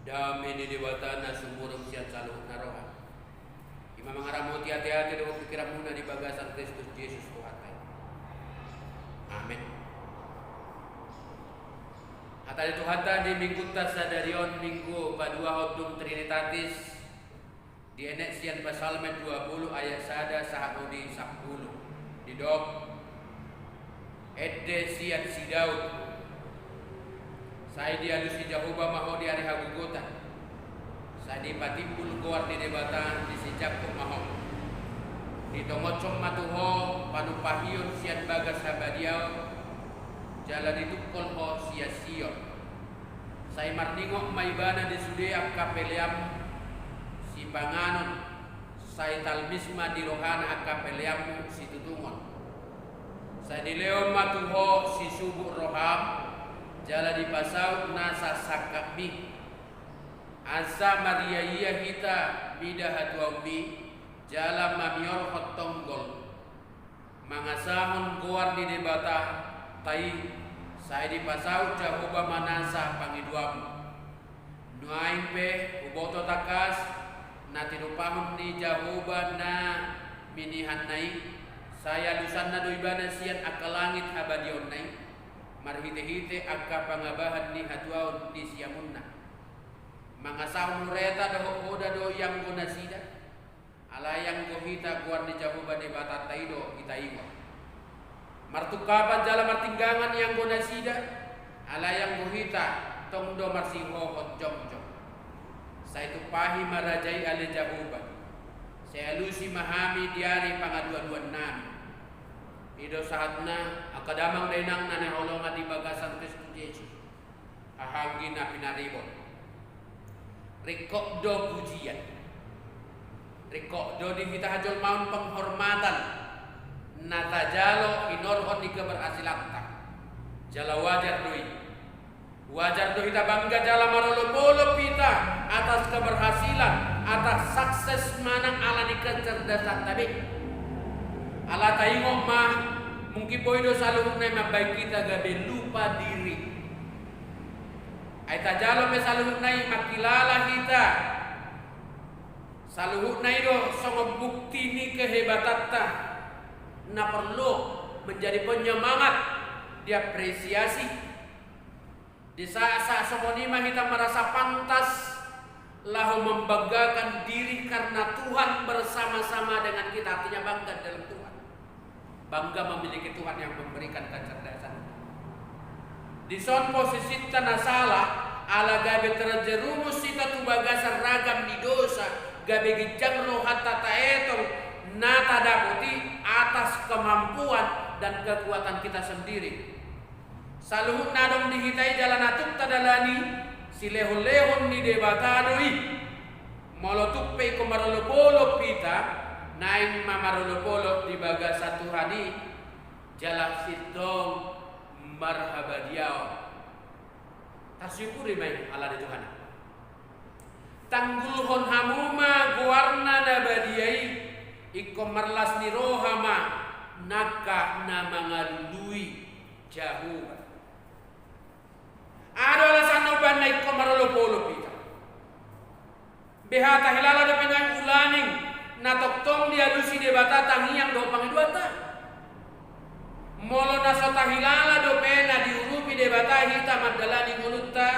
Damai di debatana sumurung sian saluh naroha. Ima mangaramoti hati-hati dengan pikiran muna di bagasan Kristus Yesus Tuhan. Amin. Atali Tuhan di minggu tasadarion minggu padua hodum Trinitatis di enek sian Psalmen 20 ayat sada sahaudi 10 di dok Edde sian si Daud saya dialus di Jahoba maho di hari Hagugota. Saya di patimbul keluar di debatan di sijak maho. Di tongocong matuho panupahion sian bagas habadiau. Jalan itu kolho sia-sion. Saya marningok maibana di sudeak kapeliam si panganon. Saya talmisma di rohana kapeliamu si tutungon. Saya di leo matuho si subuh roham. Jala di pasau nasa sakami asa Maria iya kita bida hatuambi jala mamior hotonggol mangasahon goar di debata tai saya di pasau Jahoba manasa pangiduam nuain pe uboto takas nati rupahun ni Jahoba na minihan nai saya lusan na doibana sian akalangit habadion nai marhite-hite akka pangabahan ni hatuaon di siamunna mangasahon reta daho oda do yang gonasida alayang gohita guar di Jahoba de batataido itaiwa martukapan jala martinggangan yang gonasida alayang gohita tongdo marsiho jom-jom saya tupahi marajai ale Jahoba saya lusi mahami diari pangaduan-duan nami ido saatna akadamang denang nane holongan di bagasan Kristus Yesus ahagi na pinaribon rikok do pujian rikok do di kita hajol maun penghormatan nata jalo inorhon di keberhasilan jala wajar doi kita bangga jala marolo-bolo kita atas keberhasilan atas sukses manang ala di kecerdasan tabi ala taingok mah mungkin poido saluhuk na mabay kita gabe lupa diri ay tajalo pe saluhuk na makilala kita saluhuk na ido songo bukti ni kehebatatta na perlu menjadi penyemangat diapresiasi di saat-saat semonima kita merasa pantas lahu membanggakan diri karena Tuhan bersama-sama dengan kita artinya bangga dalam Tuhan bangga memiliki Tuhan yang memberikan kecerdasan. Di son posisi tanah salah, ala gabe terjerumus kita tu bagasan ragam di dosa, gabe gijang rohat tata etong, nata daputi atas kemampuan dan kekuatan kita sendiri. Saluhut nadong dihitai jalan atuk tadalani, si lehon-lehon ni debatadoi, molotuk pe komarolo-bolo kita, naing mamarolo-polo di baga satu hari jalak sitong marhabadiao tasyukuri may ala di Tuhan tanggulhon hamuma guarna nabadiai iko marlas ni rohama naka na mangalului Jahoba ada alasan oban na iko marolo-polo pita behata hilala do pengang ulaning natoktong dia lusi debata tangiang do pangiduata molo nasota hilala do pena diurupi debata hita madalani ngulutta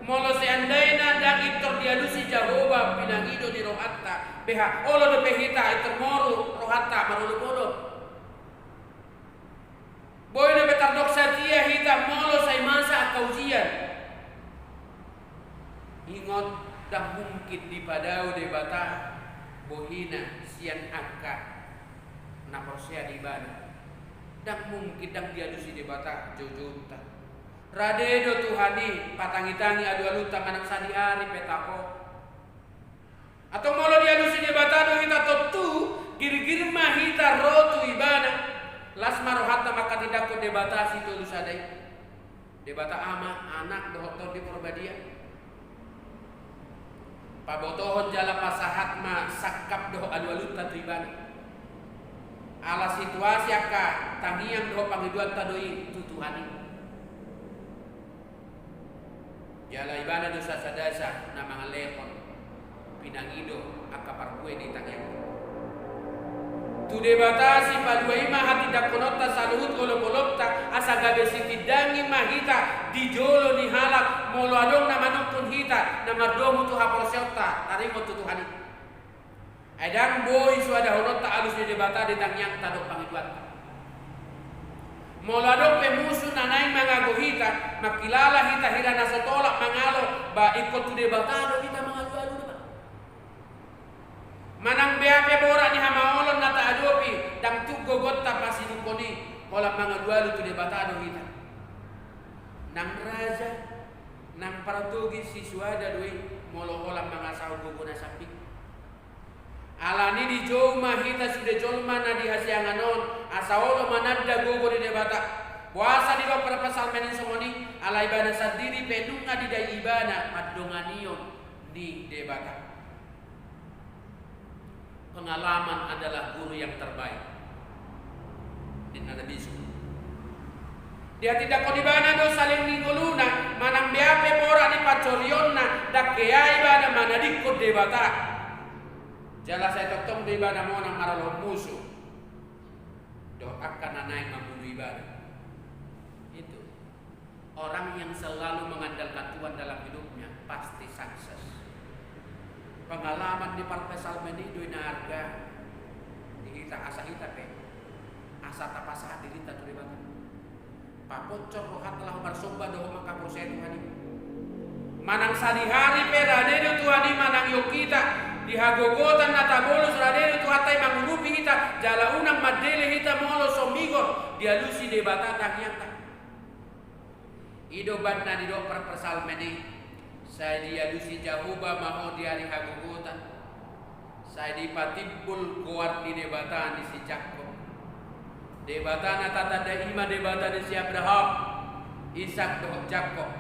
molo seandaina dan itor dia lusi Jahoba pinangido di rohatta beha olo do pehita itor moru rohatta marulu bodo boy do betardok satia hita molo say masa kaujian ingot dah mungkin di padau debata bohina sian akka naporsia di bana dan mungkin dan dia dusi debata jojonta radedo Tuhani patangi-tangi adu aluta anak sadiari petako atau molo dia dusi debata do hita totu gir-gir mah hita rotu ibana lasmaro hatta maka tidak ko debata situ lusadai debata ama anak doktor di Purbadia pabotohon jala pasahat ma sakap doh adu-alut tatribana ala situasi akka tangiang doh pangiduan tadoi tutuhani Jala ibana dosa sadasa na mga lepon pinangido akaparbue di tangyang. Tude batasi padua ima hati dakonota saluhut kolok-kolokta asa gabe sitidangi mahita di jolo ni halak molo adong na manukun hita na mardomu tu haproselta tarimo tutuhani. Edang boy suada honota alus di debata di tangyang tadok pangituan. Molo adong pemusu nanay mga gohita makilala hita hirana sa tolak mangalo ba ikot tu debatado hita mga lualu ba. Manang beape bora ni hamaolon na taadopi dang tugogot tapasin koni kolam mga lualu tu debatado hita. Nang raja nang paratugi si suada doi molo kolam mga saugogo na samping. Alani di jauh mahita sudah jolma na di hasianganon asaolo mananda gogo di debata puasa di bawah pasal menin somoni ala ibana sendiri pedunga di dai ibana madonganion di debata. Pengalaman adalah guru yang terbaik. Dinna bisu. Dia tidak kodibana do saling ningoluna manang beape pora di pacorionna dakeai ibana manadikko debata. Jala saya totong di ibadah mau nang maralo musuh. Doakan naik membunuh ibadah. Itu orang yang selalu mengandalkan Tuhan dalam hidupnya pasti sukses. Pengalaman di partai salmeni do harga di kita asa kita pe. Asa tapasa di kita tu di bawah. Papocor rohat telah bersomba doa maka proses Tuhan. Manang sadi-hari pe rade do Tuhan manang yok kita di hagogotan natabolos radene tu hatai mangurupi hita jala unang madele hita molo somigor dialusi debata tahyata ido banna di dokter persalmeni saya dialusi jahuba maho di hari hagogotan saya dipatibul kuat di debata di si Jakko debata natata da ima debata di si Abraham Ishak doh Jakko.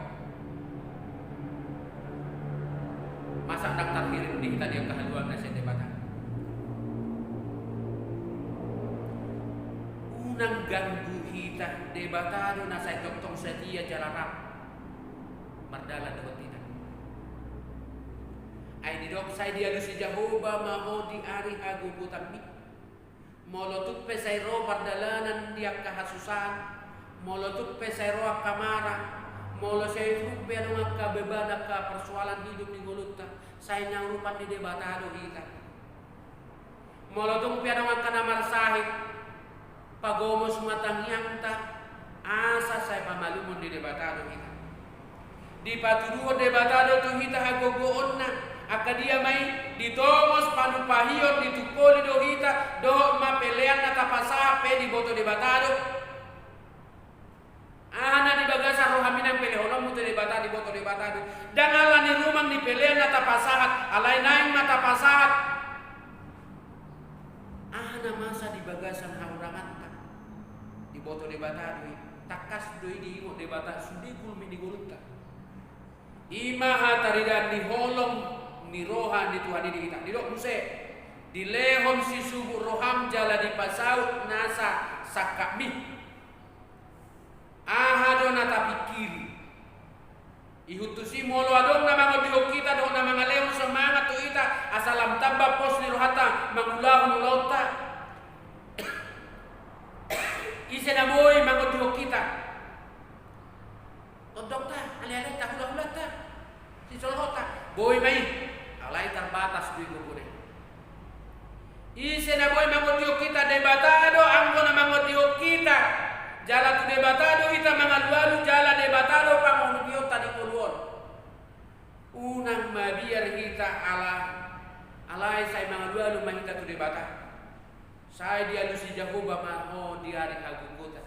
Masa daftar kirim di kita dia kehaluan nasi debatan. Unang ganggu hita debatado na sa doktong setia jararap. Mardala dapat tidak. Ay di dok say dia si Jehovah maho di ari agugutan mi. Molotut pe say ro pardalanan dia kahasusan. Molotut pe say ro kamara. Molo saya itu biar ngaka bebana ka persoalan hidup di gulutta saya nang rupan di debatado kita. Molo tung biar ngaka namar sahib pagomos matang yangta asa saya pamalumun di debatado kita. Di patuduho debatado tu kita hagogoon na aka dia mai ditomos panupahiyon ditukoli do kita do mapelean na tapasape di boto debatado. Ana di bagasan rohaminang pelehono mutu debata di boto debata dan ala ni rumang di pelean na tapasahat alay naing mata pasahat ana masa di bagasan haurangan ta di boto debata takas doi di imo debata sudi kulmi di gulutta ima hataridan di holong ni rohan di Tuhan di kita di dok muse di lehon si subuh roham jala di pasaut nasa sakami ahado na tapikiri ihutusi molo adong na mga diho kita do na mga leon semangat tu ita asalam tamba pos ni rohata mangulahon ulauta ise na boy mga diho kita todok ta ali-ali ta hula-hula ta si solhota boy may alay terbatas duy gugure ise na boy mga diho kita debatado anggo na mga diho kita jala tu debatado ita mga lualu jala debatado pangonubio tadi kuluon unang mabiar kita alay say mga lualu mahita tu debata saya dialu si Jehovah maho di hari hagugutan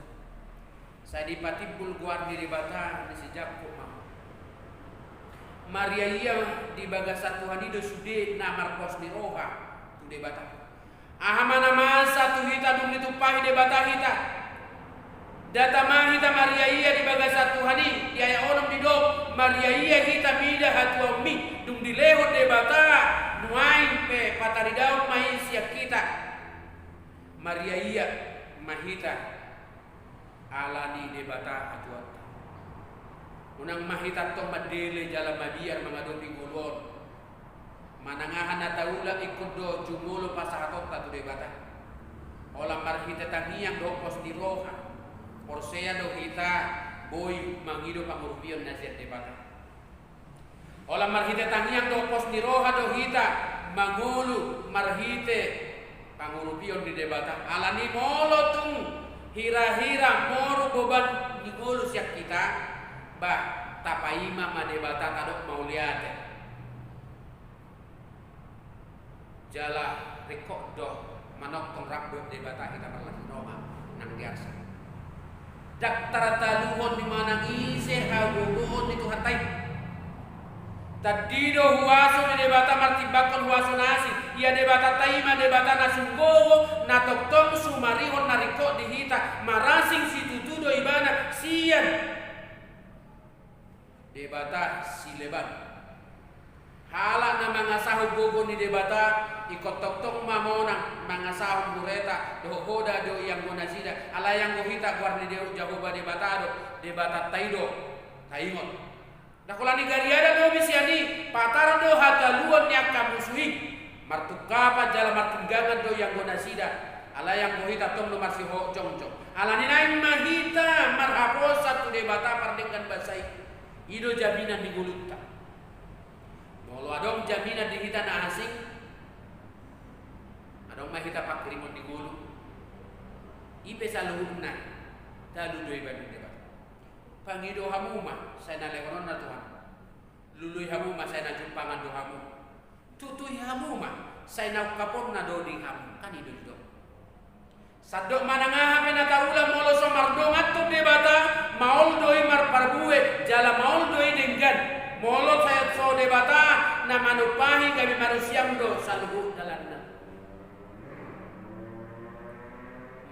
saya dipatibul guar di debata di si Jakko maho Maria iya di bagasat Tuhan itu sude namar pos di roha tu debata ahamana masa tu hita dum ditupahi debata hita data mahita Maria iya di bagasat Tuhani di ayah onom di dok Maria iya hita mida hatu mi dung di lehot debata nuain pe pataridaw mai siap kita Maria iya mahita alani debata hatu Unang mahita to madele jala mabiar mengadopi gulon. Manangahan na taula ikut do jumulo pasahatot tatu debata. Olang marhita tangiang do pos di roha. Porsea do kita boy mangido pangurupion nasiat debata. Olang marhita tangiang do pos di roha do kita mangulu marhite pangurupion di debata. Alani molotung hira-hira moru beban di gulu siap kita. Bah tapaima madebata tadok mauliate jala rekod do manok tong rakdo debata kita berlaku Roma nang biasa dak tarataluhon di mana ise haguhon itu hatai tadi do huaso di debata martibakon huaso nasi ia debata taima debata nasunggowo natok tong sumarihon narikod dihita marasing situ do ibana sian debata sileban hala na mga sahog gogo ni debata ikot tok mamonang mga sahog bureta do hoda do yang monasida alayang gohita guarni de jahoba debata do debata taido taingon nakulani gariada do bisiani patara do hataluon yak kamusuhi martukapa jala martunggangan do yang monasida alayang gohita tong no marsiho jongjong alani naim mahita marhaposa tu debata pardengkan basai ido jaminan di gulutta. Molo adong jaminan di kita na asing. Adong mah kita pak rimon di gulu. Ipe saluhuna. Dalu doi badu debat. Pangido hamuma saya na lekonon na Tuhan. Lului hamuma saya na jumpangan do hamu. Tutui hamuma saya na kapon na do di hamu. Kan ido do. Sadok manangaha penataula molo somardong atto debata maul doi mar parbue jala maul doi denggan molo saya so debata na manupahi kami manusiam do saluhu dalanna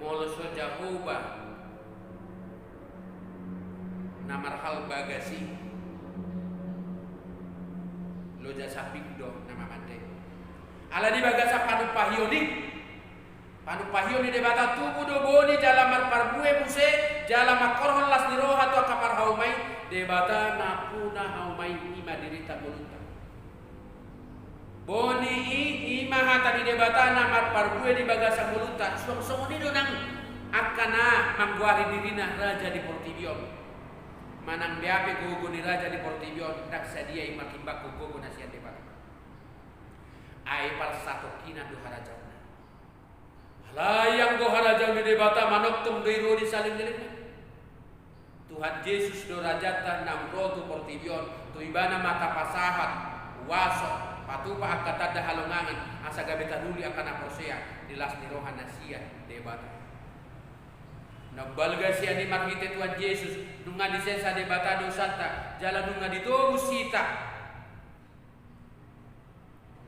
molo so jahoba na marhal bagasi lo jasa do nama mande ala di bagasa panupahioni Panupahio ni debata tubuh do boni jala mar parbue muse jala makorhon las di roha to kapar haumai debata napuna haumai ima dirita muluta boni ima hata di debata na mar parbue di bagasa muluta song ni do nang akana mangguari dirina raja di Portibion manang beape gogo ni raja di Portibion dak sadia ima kimbak gogo nasiat debata ai par satu kina do haraja layang go harajang di debata manok tung deiro di saling jelekna Tuhan Yesus do rajatan nam rotu Portibion tu ibana mata pasahat waso patupa akatada halongangan asa gabeta duli akan aposea dilas di rohan nasia debata nabalga sia di makite Tuhan Yesus nunga di sesa debata do santa jalan nunga di tobu sita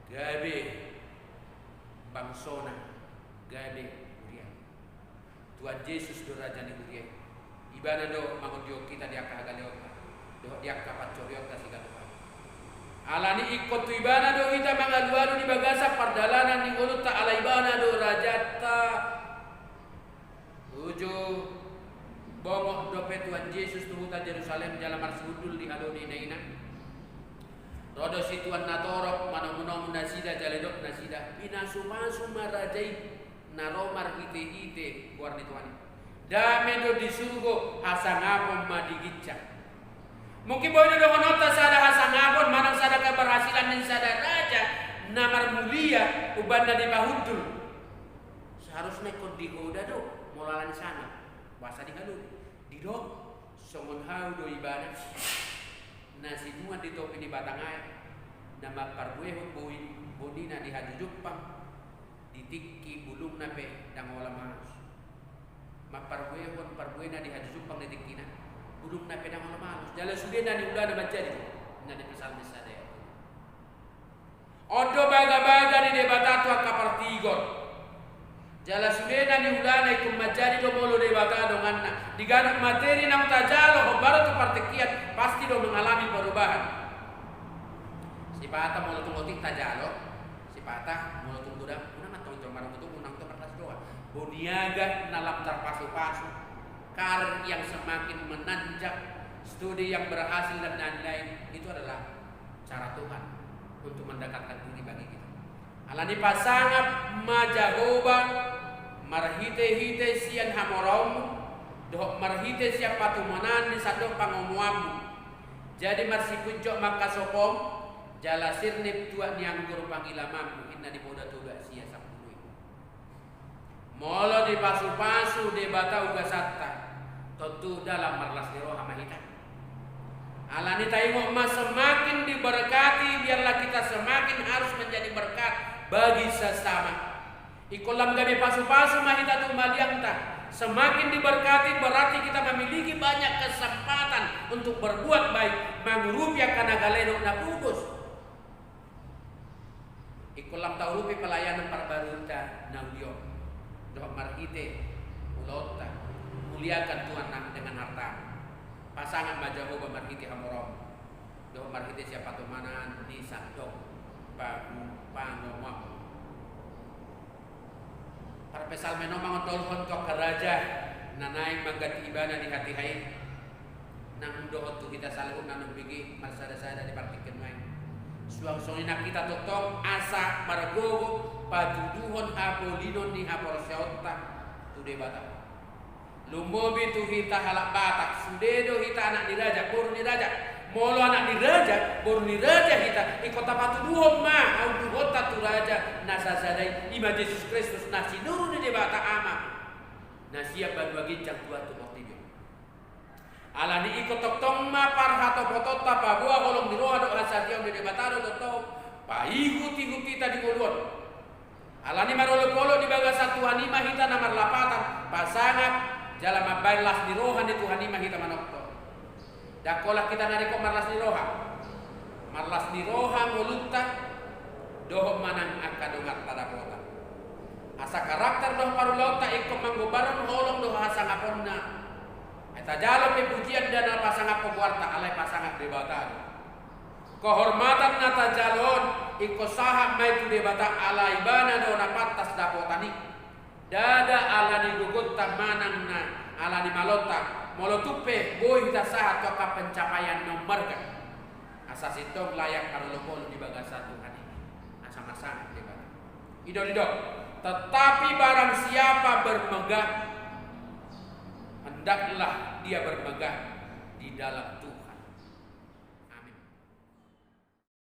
gabe bangsona gabe Uriah Tuhan Yesus do raja ni Uriah ibana do mangodio kita di akah galeota do di akah pacoriota sigala alani ikut tu ibana do kita mangaluanu di bagasa pardalanan ni ngulu ta ala ibana do rajata tuju bongok dope Tuhan Yesus tu huta Jerusalem jalan marsudul di adoni neina rodo situan natorok manomunom nasida jaledok nasida pinasumasu marajai naromar ite warni Tuhan dame do disugo hasangapon madigitca mungkin boleh do honota sada hasangapon manang sada keberhasilan dan sada raja namar mulia ubanda di bahudul seharusnya kod digoda do molalan sana bahasa di galuh di do songon hau do ibadah nasi muat di topi di batangai nama parbue boi bodina di hajujupang ditikki bulung nape dang wala manus maparbue hon parbue na di hajujupang di tikkina bulung nape dang wala manus jala sude na di udah baca di na di pesal mesade odo baga-baga di debatatu akapartigon jala sude na di udah na ikum majadi do molo debata donganna diganuk materi nam tajalo baru tu partekian pasti do mengalami perubahan si pata molo tungotik tajalo si pata molo tungudam boniaga nalam terpasu-pasu karir yang semakin menanjak studi yang berhasil dan lain-lain. Itu adalah cara Tuhan untuk mendekatkan diri bagi kita. Alani pasangat majahoba marhite-hite sian hamoramu doh marhite siap patumanan di sadok pangomuamu. Jadi marsi puncok maka sopom jala sirnip tua nianggur pangilamamu inna di boda tuga sia sapului. Molo di pasu-pasu di bata uga satta tentu dalam marlas di roha mahita. Alani taimo mas semakin diberkati biarlah kita semakin harus menjadi berkat bagi sesama. Ikolam kami pasu-pasu mahita tu malianta. Semakin diberkati berarti kita memiliki banyak kesempatan untuk berbuat baik. Mangurupi akan agaleno na pugus. Ikolam taurupi pelayanan parbaruta naudio. Doh marhite ulota. Muliakan Tuhan dengan harta. Pasangan majahoba marhite hamorom. Doh marhite siapa tumanan di sandok. Pangomam. Para pesal menomang dolhon to karaja nanay manggat ibana di hati hai nang dohot tu kita salun nang bigi marsada sada di partiken mai suang sonina kita totong asa margogo paduduhon apolinon ni aporseota tu de bata lumobi tu hita halak batak sudedo hita anak diraja buru diraja molo anak diraja buru diraja hita ikota patuduhon ma au duhota tu raja nasasadai ima Yesus Kristus nasi nuru di debata ama nasia bagi gincang tua tu motivio alani ikot tong ma parhato potota pabua holong di roha do asatiam di debata do toto paiguti tadi kuluan alani marolo polo di baga satu anima hita namar lapatan pasangat jalan mabailas di roha di Tuhan anima hita manokto dakolah kita nariko marlas di roha mulutta doh manang akadongat tada kota asa karakter doh parulauta ikut manggobaron holong doh asa ngaponna eta jalo pujian dana pasangan pewarta alai pasangan debata kehormatan nata jalon ikut sahab mai tu debata alai bana do napatas dapotani dada alani gugut manang na alani malota molotupe boy kita sahat toka pencapaian nomor kan asas itu layak karolopol di bagasa Tuhan ini sama-sama debat idol tetapi barang siapa bermegah hendaklah dia bermegah di dalam